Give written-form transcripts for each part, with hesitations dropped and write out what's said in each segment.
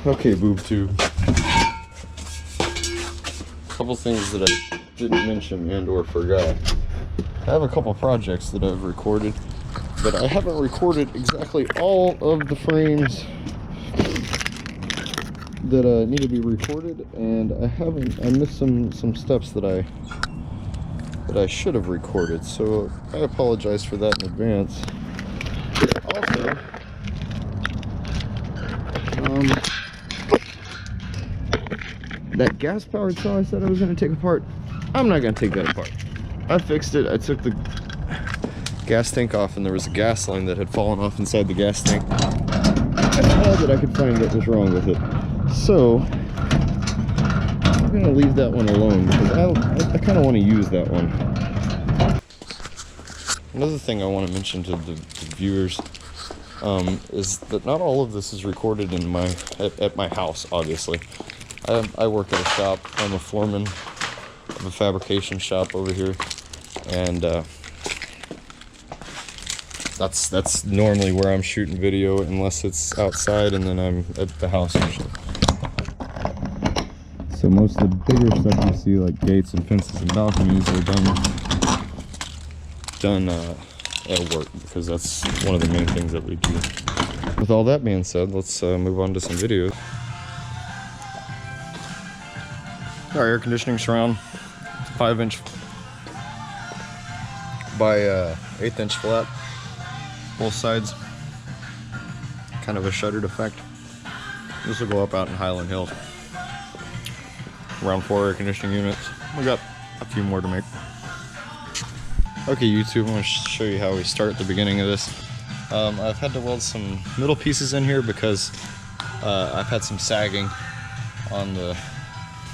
Okay, boob tube. Couple things that I didn't mention and or forgot. I have a couple projects that I've recorded, but I haven't recorded exactly all of the frames that need to be recorded, and I missed some steps that I should have recorded, so I apologize for that in advance. Also, that gas powered saw I said I was going to take apart, I'm not going to take that apart. I fixed it. I took the gas tank off, and there was a gas line that had fallen off inside the gas tank. That's all that I could find that was wrong with it. So I'm going to leave that one alone because I kind of want to use that one. Another thing I want to mention to the viewers is that not all of this is recorded in at my house, obviously. I work at a shop. I'm a foreman of a fabrication shop over here, and that's normally where I'm shooting video, unless it's outside, and then I'm at the house usually. So most of the bigger stuff you see, like gates and fences and balconies, are done at work, because that's one of the main things that we do. With all that being said, let's move on to some videos. Our air conditioning surround, 5-inch by 1/8-inch flat, both sides, kind of a shuttered effect. This will go up out in Highland Hills. Around 4 air conditioning units. We got a few more to make. Okay, YouTube, I'm going to show you how we start at the beginning of this. I've had to weld some middle pieces in here because I've had some sagging on the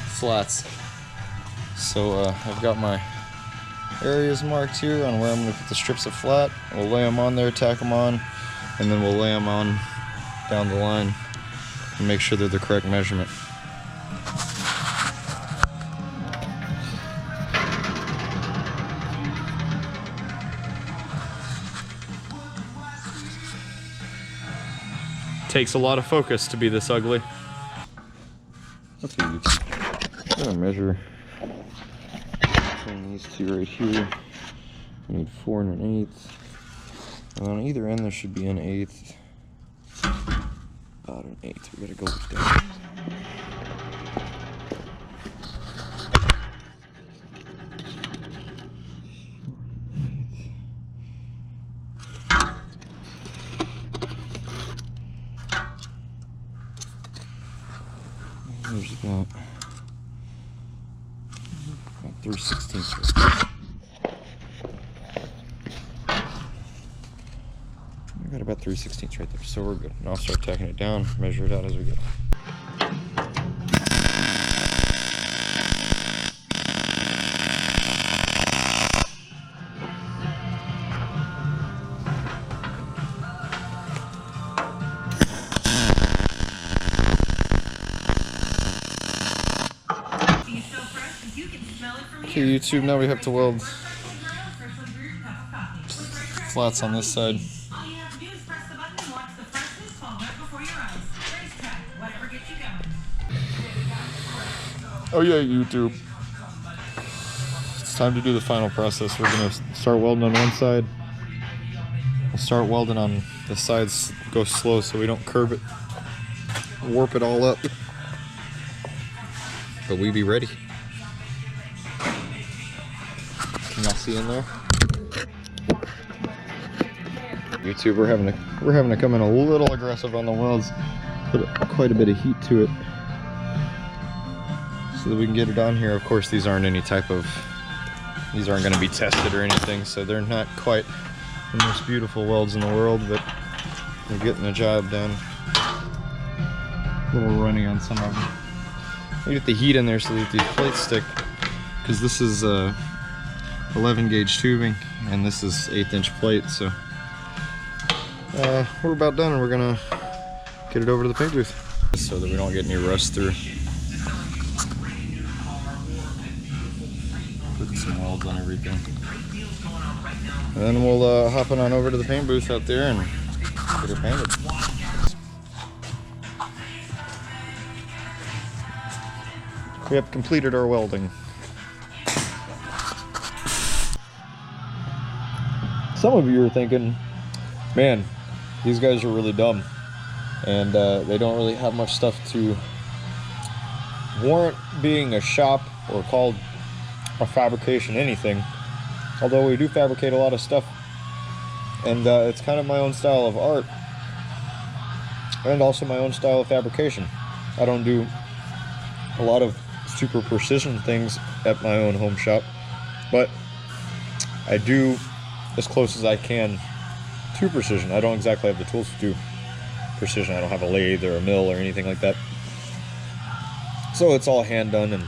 flats. So I've got my areas marked here on where I'm going to put the strips of flat. We'll lay them on there, tack them on, and then we'll lay them on down the line and make sure they're the correct measurement. Takes a lot of focus to be this ugly. Okay, I'm gonna measure between these two right here. We need 4 1/8. And on either end there should be 1/8. About 1/8. We gotta go with that. There's about 3/16. I got about 3/16 right there, so we're good. And I'll start tacking it down, measure it out as we go. Okay, YouTube, now we have to weld flats on this side. Oh yeah, YouTube. It's time to do the final process. We're gonna start welding on one side. We'll start welding on the sides, go slow so we don't curve it, warp it all up. But we be ready. Can y'all see in there? YouTube, we're having to come in a little aggressive on the welds, put quite a bit of heat to it so that we can get it on here. Of course, these aren't going to be tested or anything, so they're not quite the most beautiful welds in the world, but they're getting the job done. A little runny on some of them. We get the heat in there so that these plates stick, because this is 11 gauge tubing and this is 1/8-inch plate, so we're about done, and we're gonna get it over to the paint booth so that we don't get any rust through. Putting some welds on everything, and then we'll hop on over to the paint booth out there and get it painted. We have completed our welding. Some of you are thinking, man, these guys are really dumb, and they don't really have much stuff to warrant being a shop or called a fabrication anything. Although we do fabricate a lot of stuff, and it's kind of my own style of art, and also my own style of fabrication. I don't do a lot of super precision things at my own home shop, but I do as close as I can to precision. I don't exactly have the tools to do precision. I don't have a lathe or a mill or anything like that. So it's all hand done and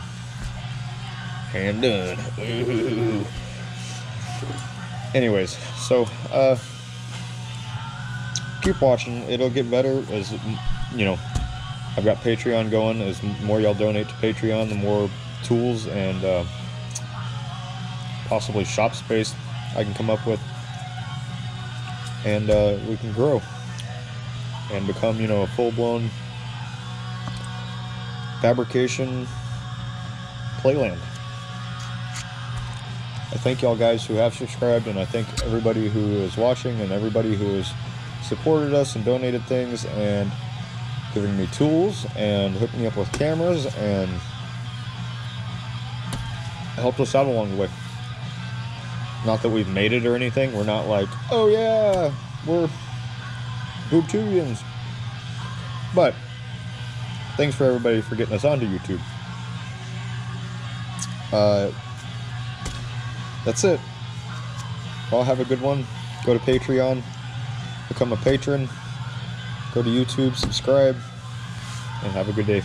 hand done. Ooh. Anyways, so keep watching. It'll get better as, you know, I've got Patreon going. As more y'all donate to Patreon, the more tools and possibly shop space I can come up with, and we can grow and become, you know, a full-blown fabrication playland. I thank y'all guys who have subscribed, and I thank everybody who is watching and everybody who has supported us and donated things and giving me tools and hooked me up with cameras and helped us out along the way. Not that we've made it or anything. We're not like, oh yeah, we're YouTubians. But thanks for everybody for getting us onto YouTube. That's it. Well, have a good one. Go to Patreon, become a patron, go to YouTube, subscribe, and have a good day.